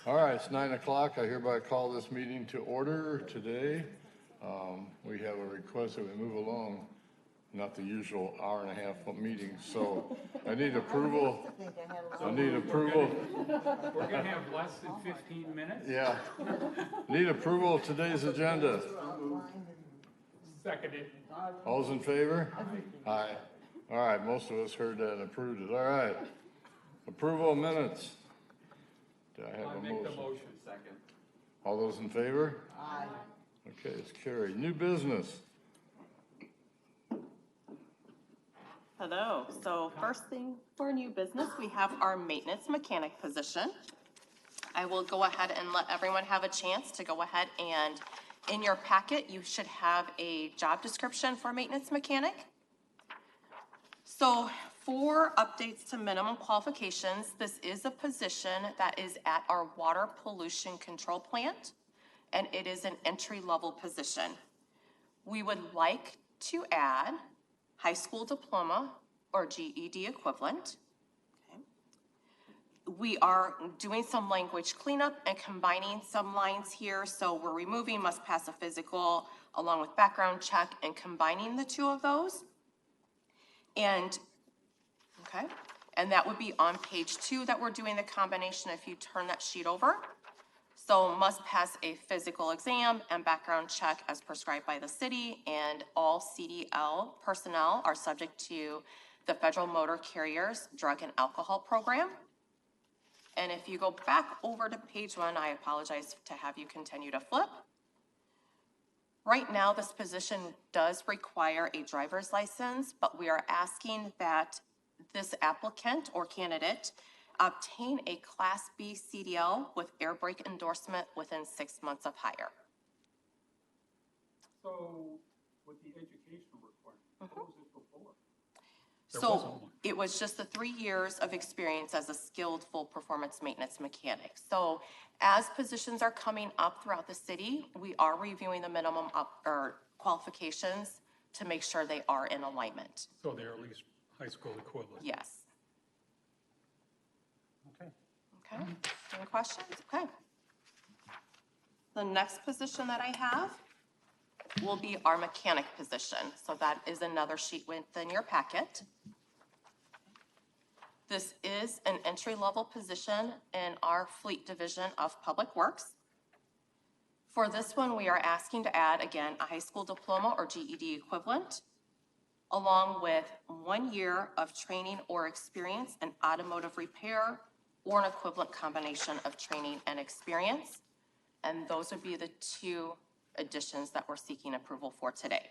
All right, it's 9 o'clock. I hereby call this meeting to order today. We have a request that we move along, not the usual hour and a half meeting. So I need approval. We're gonna have less than 15 minutes? Yeah. Need approval of today's agenda. Seconded. All's in favor? Aye. All right, most of us heard that and approved it. All right. Approval of minutes. Do I have a Make the motion? motion. Second. All those in favor? Aye. Okay, it's carried. New business. Hello. So first thing for new business, we have our maintenance mechanic position. I will go ahead and let everyone have a chance to go ahead and in your packet, you should have a job description for maintenance mechanic. So for updates to minimum qualifications, this is a position that is at our water pollution control plant, and it is an entry-level position. We would like to add high school diploma or GED equivalent. Okay. We are doing some language cleanup and combining some lines here. So we're removing must pass a physical along with background check and combining the two of those. And, okay, and that would be on page 2 that we're doing the combination if you turn that sheet over. So must pass a physical exam and background check as prescribed by the city, and all CDL personnel are subject to the Federal Motor Carriers Drug and Alcohol Program. And if you go back over to page 1, I apologize to have you continue to flip. Right now, this position does require a driver's license, but we are asking that this applicant or candidate obtain a Class B CDL with air brake endorsement within 6 months of hire. So with the educational requirement, what was it before? So it was just the 3 years of experience as a skilled full performance maintenance mechanic. So as positions are coming up throughout the city, we are reviewing the minimum qualifications to make sure they are in alignment. So they're at least high school equivalent? Yes. Okay. Okay, any questions? Okay. The next position that I have will be our mechanic position. So that is another sheet within your packet. This is an entry-level position in our fleet division of Public Works. For this one, we are asking to add, again, a high school diploma or GED equivalent, along with 1 year of training or experience in automotive repair or an equivalent combination of training and experience. And those would be the 2 additions that we're seeking approval for today.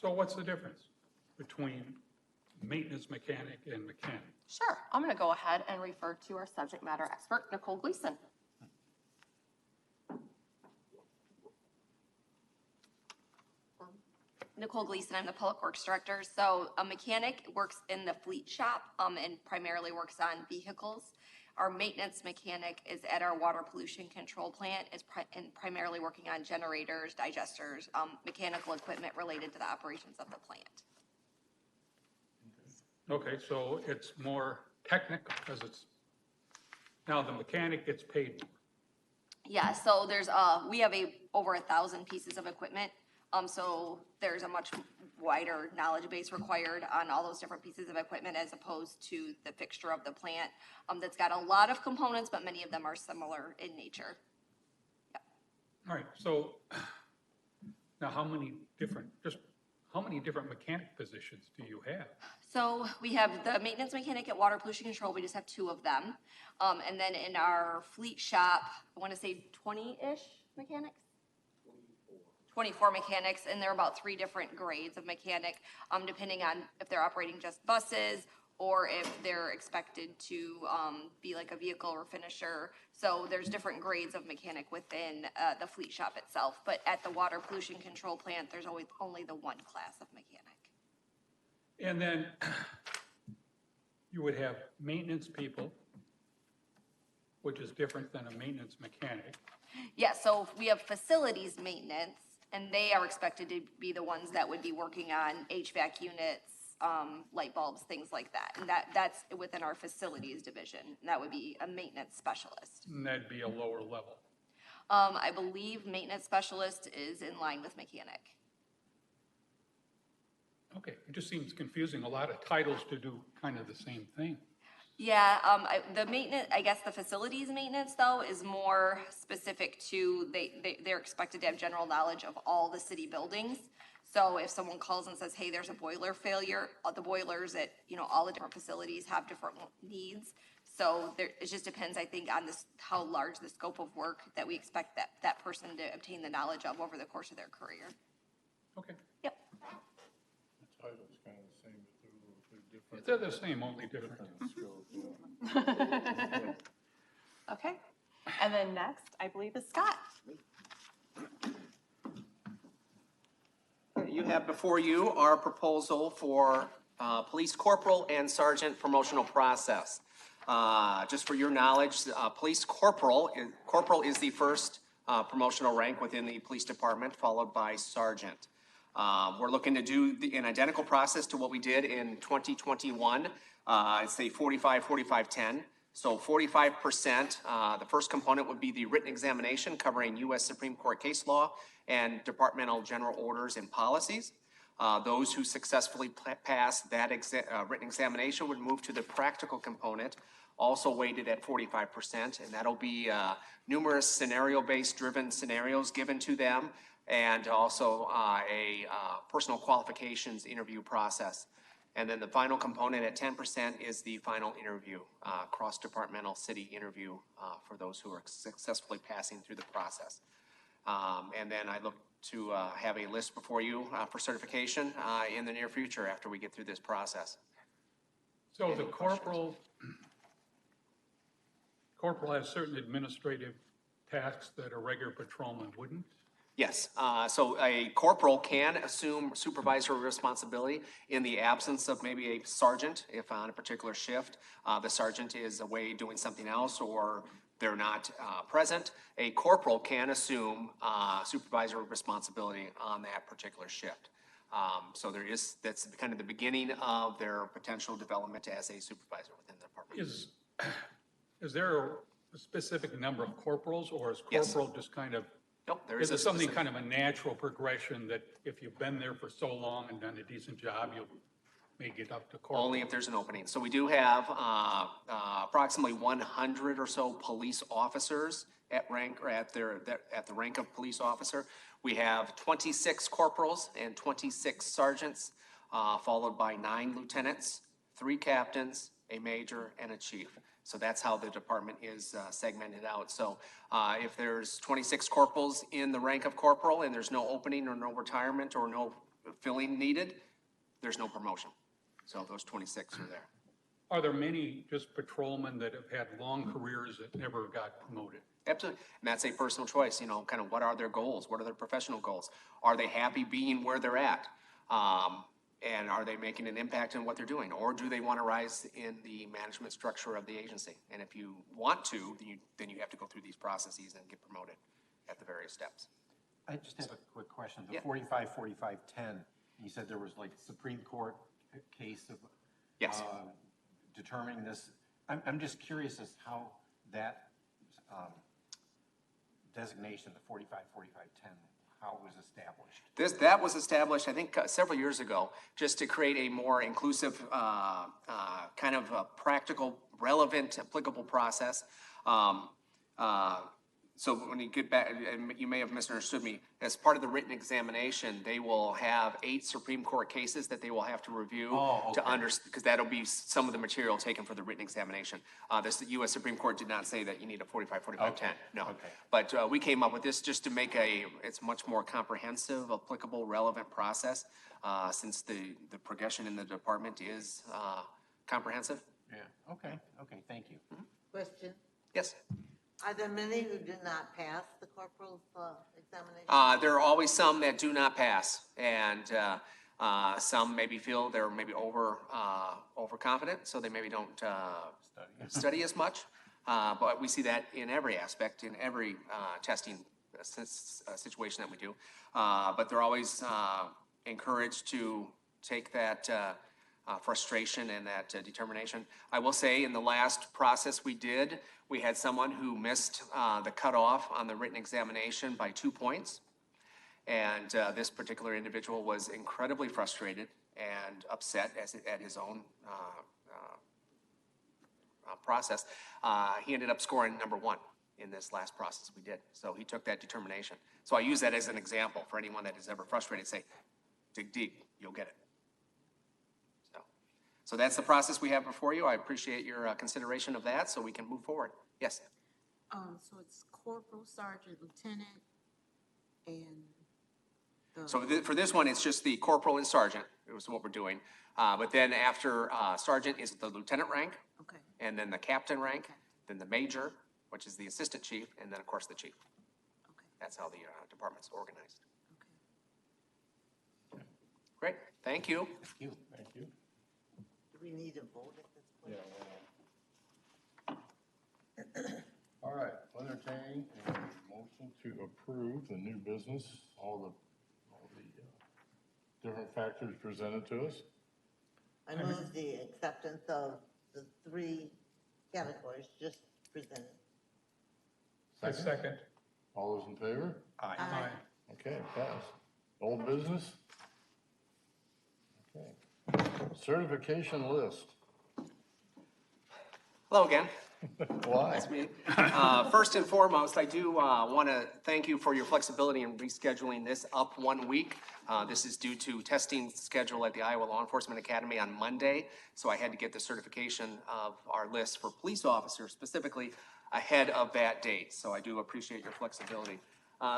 So what's the difference between maintenance mechanic and mechanic? Sure, I'm gonna go ahead and refer to our subject matter expert, Nicole Gleason. Nicole Gleason, I'm the Public Works Director. So a mechanic works in the fleet shop and primarily works on vehicles. Our maintenance mechanic is at our water pollution control plant, and primarily working on generators, digesters, mechanical equipment related to the operations of the plant. Okay, so it's more technical because it's, now the mechanic gets paid more. Yeah, so there's we have over 1,000 pieces of equipment. So there's a much wider knowledge base required on all those different pieces of equipment as opposed to the fixture of the plant that's got a lot of components, but many of them are similar in nature. Yep. All right, so now how many different mechanic positions do you have? So we have the maintenance mechanic at water pollution control. We just have 2 of them. And then in our fleet shop, I want to say 20-ish mechanics. 24 mechanics, and there are about 3 different grades of mechanic, depending on if they're operating just buses or if they're expected to be like a vehicle or finisher. So there's different grades of mechanic within the fleet shop itself. But at the water pollution control plant, there's always only the 1 class of mechanic. And then you would have maintenance people, which is different than a maintenance mechanic. Yeah, so we have facilities maintenance, and they are expected to be the ones that would be working on HVAC units, light bulbs, things like that. And that's within our facilities division. And that would be a maintenance specialist. And that'd be a lower level. I believe maintenance specialist is in line with mechanic. Okay, it just seems confusing, a lot of titles to do kind of the same thing. Yeah, the maintenance, I guess the facilities maintenance though is more specific to, they're expected to have general knowledge of all the city buildings. So if someone calls and says, hey, there's a boiler failure, the boilers at, all the different facilities have different needs. So it just depends, I think, on this, how large the scope of work that we expect that person to obtain the knowledge of over the course of their career. Okay, Yep. The title's kind of the same, but they're a little bit different. they're the same, only different. Scope, yeah. Okay. And then next, I believe, is Scott. You have before you our proposal for police corporal and sergeant promotional process. Just for your knowledge, police corporal is the first promotional rank within the police department, followed by sergeant. We're looking to do an identical process to what we did in 2021. It's a 45-45-10. So 45%, the first component would be the written examination covering U.S. Supreme Court case law and departmental general orders and policies. Those who successfully pass that written examination would move to the practical component, also weighted at 45%, and that'll be numerous scenario-based driven scenarios given to them, and also a personal qualifications interview process. And then the final component at 10% is the final interview, cross-departmental city interview for those who are successfully passing through the process. And then I look to have a list before you for certification in the near future after we get through this process. So the corporal has certain administrative tasks that a regular patrolman wouldn't? Yes, so a corporal can assume supervisory responsibility in the absence of maybe a sergeant, if on a particular shift, the sergeant is away doing something else or they're not present. A corporal can assume supervisory responsibility on that particular shift. So that's kind of the beginning of their potential development as a supervisor within the department. Is there a specific number of corporals, or is Yes. corporal just kind of, Nope, there is is a it something specific- kind of a natural progression that if you've been there for so long and done a decent job, you may get up to corporal? Only if there's an opening. So we do have approximately 100 or so police officers at rank, or at the rank of police officer. We have 26 corporals and 26 sergeants, followed by 9 lieutenants, 3 captains, a major, and a chief. So that's how the department is segmented out. So if there's 26 corporals in the rank of corporal and there's no opening or no retirement or no filling needed, there's no promotion. So those 26 are there. Are there many just patrolmen that have had long careers that never got promoted? Absolutely. And that's a personal choice, kind of what are their goals? What are their professional goals? Are they happy being where they're at? And are they making an impact in what they're doing? Or do they want to rise in the management structure of the agency? And if you want to, then you have to go through these processes and get promoted at the various steps. I just have a quick question. The Yeah. 45, 45, 10, you said there was like Supreme Court case of Yes. determining this. I'm just curious as how that designation, the 45, 45, 10, how it was established. That was established, I think, several years ago, just to create a more inclusive, kind of a practical, relevant, applicable process. So when you get back, and you may have misunderstood me, as part of the written examination, they will have 8 Supreme Court cases that they will have to review to understand, because that'll be some of the material taken for the written examination. The U.S. Supreme Court did not say that you need a 45, 45, 10, no. Okay. But we came up with this just to make it's much more comprehensive, applicable, relevant process, since the progression in the department is comprehensive. Yeah. Okay, thank you. Question, Yes. are there many who do not pass the corporal's examination? There are always some that do not pass, and some maybe feel they're maybe overconfident, so they maybe don't study as much. But we see that in every aspect, in every testing situation that we do. But they're always encouraged to take that frustration and that determination. I will say, in the last process we did, we had someone who missed the cutoff on the written examination by 2 points. And this particular individual was incredibly frustrated and upset at his own process. He ended up scoring number 1 in this last process we did. So he took that determination. So I use that as an example for anyone that is ever frustrated. Say, dig deep, you'll get it. So that's the process we have before you. I appreciate your consideration of that, so we can move forward. Yes? So it's corporal, sergeant, lieutenant, and the. So for this one, it's just the corporal and sergeant, it was what we're doing. But then after sergeant is the lieutenant rank, Okay, and then the captain rank, Okay. then the major, which is the assistant chief, and then, of course, the chief. okay, That's how the department's organized. okay. Great, thank you. Thank you. Thank you. Do we need a vote at this point? All right, entertaining a motion to approve the new business, all the different factors presented to us. I move the acceptance of the 3 categories just presented. I second. All those in favor? Aye. Aye. Okay, pass. Old business? Okay. Certification list. Hello again. Why? Nice meeting. First and foremost, I do want to thank you for your flexibility in rescheduling this up 1 week. This is due to testing schedule at the Iowa Law Enforcement Academy on Monday, so I had to get the certification of our list for police officers specifically ahead of that date, so I do appreciate your flexibility.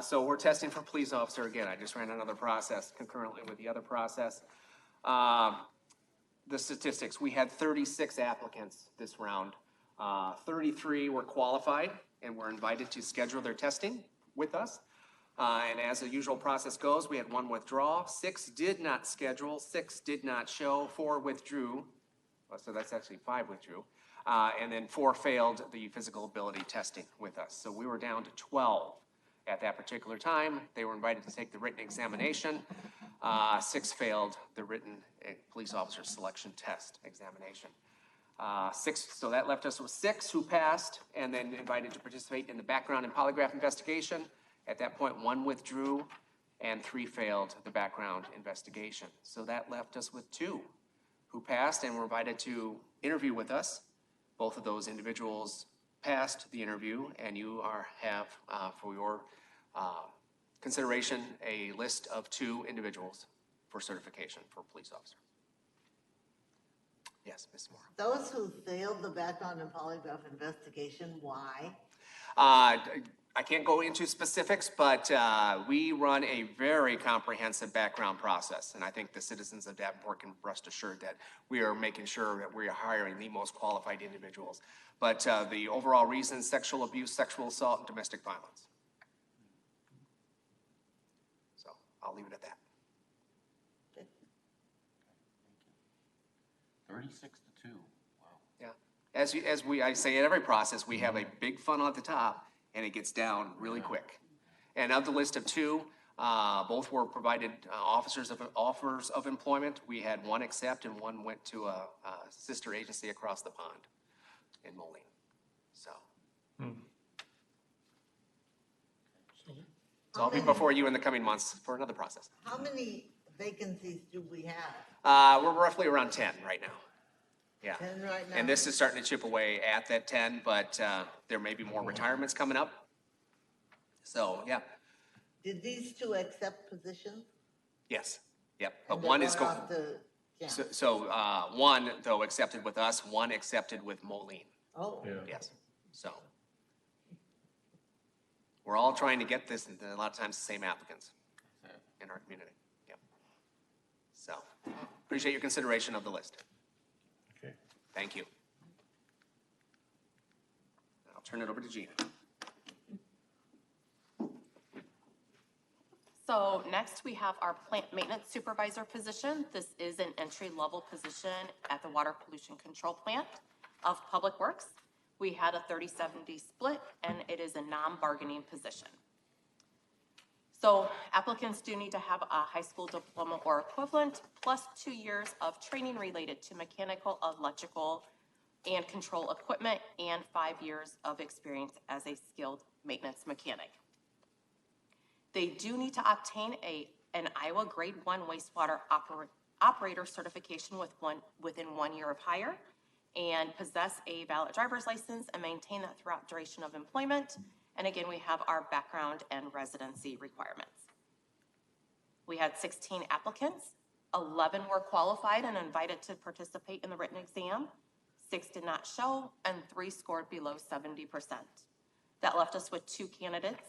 So we're testing for police officer again. I just ran another process concurrently with the other process. The statistics, we had 36 applicants this round. 33 were qualified and were invited to schedule their testing with us. And as the usual process goes, we had 1 withdraw, 6 did not schedule, 6 did not show, 4 withdrew. So that's actually 5 withdrew. And then 4 failed the physical ability testing with us. So we were down to 12 at that particular time. They were invited to take the written examination. 6 failed the written police officer selection test examination. 6, so that left us with 6 who passed and then invited to participate in the background and polygraph investigation. At that point, 1 withdrew and 3 failed the background investigation. So that left us with 2 who passed and were invited to interview with us. Both of those individuals passed the interview, and you have, for your consideration, a list of 2 individuals for certification for police officer. Yes, Ms. Moore. Those who failed the background and polygraph investigation, why? I can't go into specifics, but we run a very comprehensive background process. And I think the citizens of Davenport can rest assured that we are making sure that we are hiring the most qualified individuals. But the overall reasons, sexual abuse, sexual assault, and domestic violence. So I'll leave it at that. 36 to 2. Wow. Yeah. I say at every process, we have a big funnel at the top, and it gets down really quick. And of the list of 2, both were provided offers of employment. We had 1 accept, and 1 went to a sister agency across the pond in Moline. So. So I'll be before you in the coming months for another process. How many vacancies do we have? We're roughly around 10 right now. Yeah. 10 right now? And this is starting to chip away at that 10, but there may be more retirements coming up. So, yeah, Did these 2 accept positions? yes, yep. But And they're one is going going, off to camp? so 1, though, accepted with us, 1 accepted with Moline. Oh, Yeah. Yes, so. We're all trying to get this, and a lot of times the same applicants in our community. Yep. So, appreciate your consideration of the list. Okay. Thank you. I'll turn it over to Gina. So next, we have our plant maintenance supervisor position. This is an entry-level position at the Water Pollution Control Plant of Public Works. We had a 30-70 split, and it is a non-bargaining position. So applicants do need to have a high school diploma or equivalent, plus 2 years of training related to mechanical, electrical, and control equipment, and 5 years of experience as a skilled maintenance mechanic. They do need to obtain an Iowa Grade 1 wastewater operator certification within 1 year of hire, and possess a valid driver's license and maintain that throughout duration of employment. And again, we have our background and residency requirements. We had 16 applicants. 11 were qualified and invited to participate in the written exam. 6 did not show, and 3 scored below 70%. That left us with 2 candidates.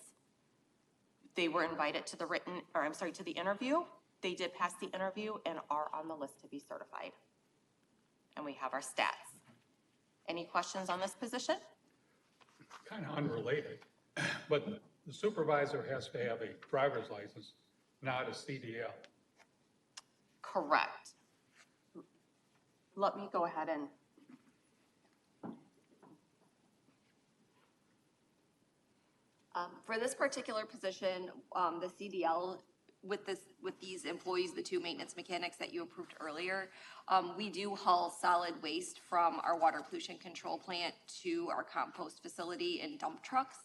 They were invited to the interview. They did pass the interview and are on the list to be certified. And we have our stats. Any questions on this position? Kind of unrelated, but the supervisor has to have a driver's license, not a CDL. Correct. Let me go ahead and For this particular position, the CDL, with these employees, the 2 maintenance mechanics that you approved earlier, we do haul solid waste from our water pollution control plant to our compost facility in dump trucks.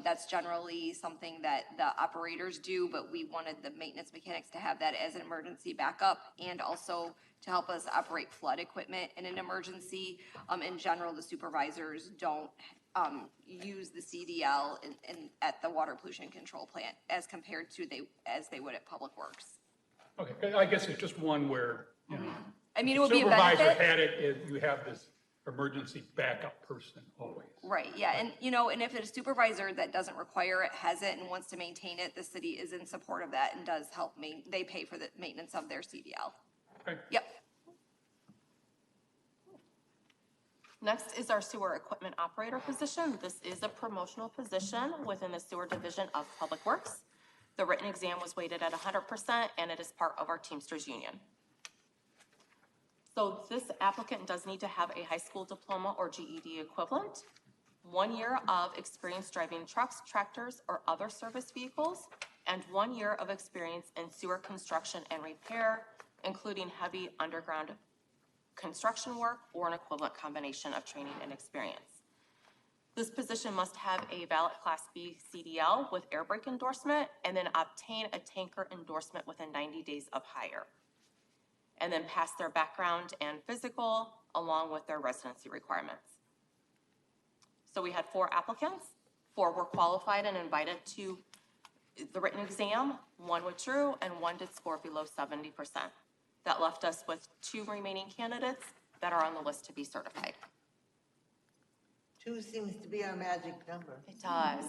That's generally something that the operators do, but we wanted the maintenance mechanics to have that as an emergency backup, and also to help us operate flood equipment in an emergency. In general, the supervisors don't use the CDL at the water pollution control plant as compared to as they would at Public Works. Okay, I guess it's just one where, you know. I mean, it would be a benefit. Supervisor had it, you have this emergency backup person always. Right, yeah, and and if a supervisor that doesn't require it has it and wants to maintain it, the city is in support of that and does help they pay for the maintenance of their CDL. Okay. Yep. Next is our sewer equipment operator position. This is a promotional position within the sewer division of Public Works. The written exam was weighted at 100%, and it is part of our Teamsters Union. So this applicant does need to have a high school diploma or GED equivalent, 1 year of experience driving trucks, tractors, or other service vehicles, and 1 year of experience in sewer construction and repair, including heavy underground construction work or an equivalent combination of training and experience. This position must have a valid Class B CDL with air brake endorsement, and then obtain a tanker endorsement within 90 days of hire, and then pass their background and physical along with their residency requirements. So we had 4 applicants. 4 were qualified and invited to the written exam. 1 withdrew, and 1 did score below 70%. That left us with 2 remaining candidates that are on the list to be certified. 2 seems to be our magic number. It does.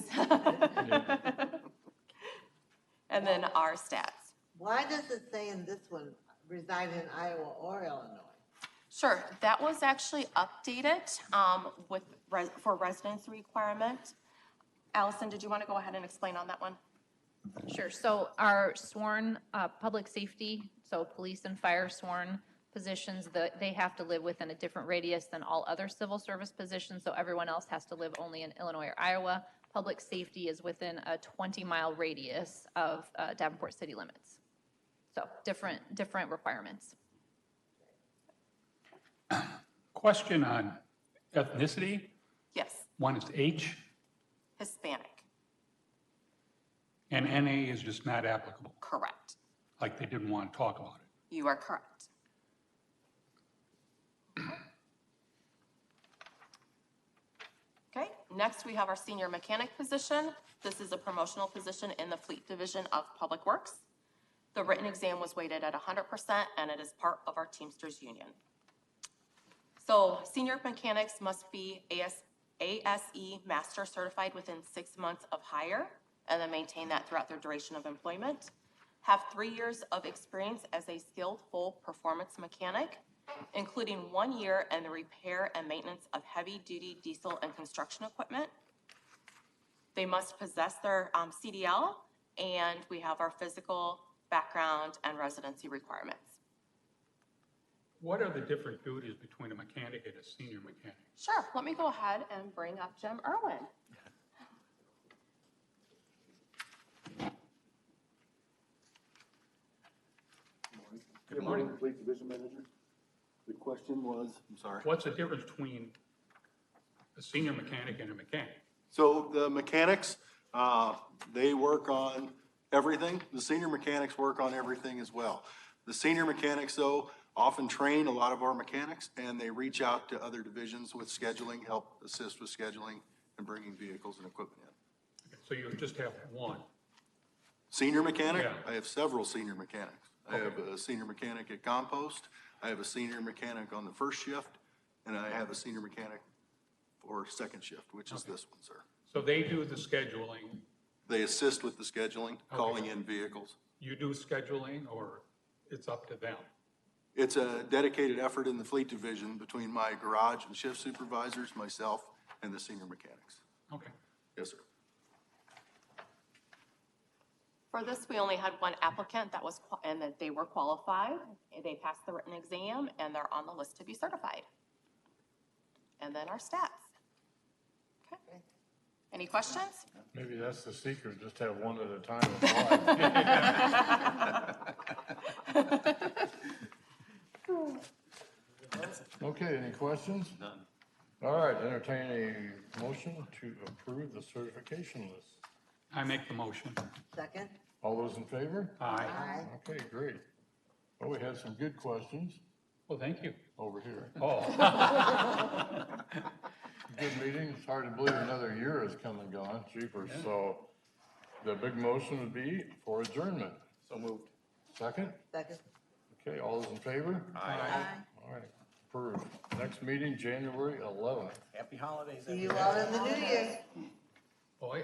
And then our stats. Why does it say in this one, reside in Iowa or Illinois? Sure, that was actually updated for residency requirement. Allison, did you want to go ahead and explain on that one? Sure. So our sworn public safety, so police and fire sworn positions, they have to live within a different radius than all other civil service positions. So everyone else has to live only in Illinois or Iowa. Public safety is within a 20-mile radius of Davenport city limits. So different requirements. Question on ethnicity. Yes, One is H, Hispanic, and NA is just not applicable, correct. like they didn't want to talk about it. You are correct. Okay, next we have our senior mechanic position. This is a promotional position in the fleet division of Public Works. The written exam was weighted at 100%, and it is part of our Teamsters Union. So senior mechanics must be ASE master certified within 6 months of hire, and then maintain that throughout their duration of employment. Have 3 years of experience as a skilled full performance mechanic, including 1 year in the repair and maintenance of heavy-duty diesel and construction equipment. They must possess their CDL, and we have our physical, background, and residency requirements. What are the different duties between a mechanic and a senior mechanic? Sure, let me go ahead and bring up Jim Irwin. Good morning. Fleet Division Manager. The question was, I'm sorry. What's the difference between a senior mechanic and a mechanic? So the mechanics, they work on everything. The senior mechanics work on everything as well. The senior mechanics, though, often train a lot of our mechanics, and they reach out to other divisions with scheduling, help assist with scheduling and bringing vehicles and equipment in. So you just have one. Senior mechanic? Yeah. I have several senior mechanics. I have a senior mechanic at compost, I have a senior mechanic on the first shift, and I have a senior mechanic for second shift, which is this one, sir. So they do the scheduling, They assist with the scheduling, calling in vehicles. you do scheduling, or it's up to them? It's a dedicated effort in the fleet division between my garage and shift supervisors, myself, and the senior mechanics. Okay. Yes, sir. For this, we only had one applicant that was, and that they were qualified. They passed the written exam and they're on the list to be certified. And then our stats. Okay. Any questions? Maybe that's the secret, just have one at a time and apply. Okay, any questions? None. All right, entertain a motion to approve the certification list. I make the motion. Second? All those in favor? Aye. Aye. Okay, great. Well, we had some good questions Well, thank you. over here. Oh, Good meeting. It's hard to believe another year has come and gone, jeepers. So the big motion would be for adjournment. So moved. Second? Second? Okay, all those in favor? Aye. All right, approved. Next meeting, January 11th. Happy holidays, See you all in the new year. boy.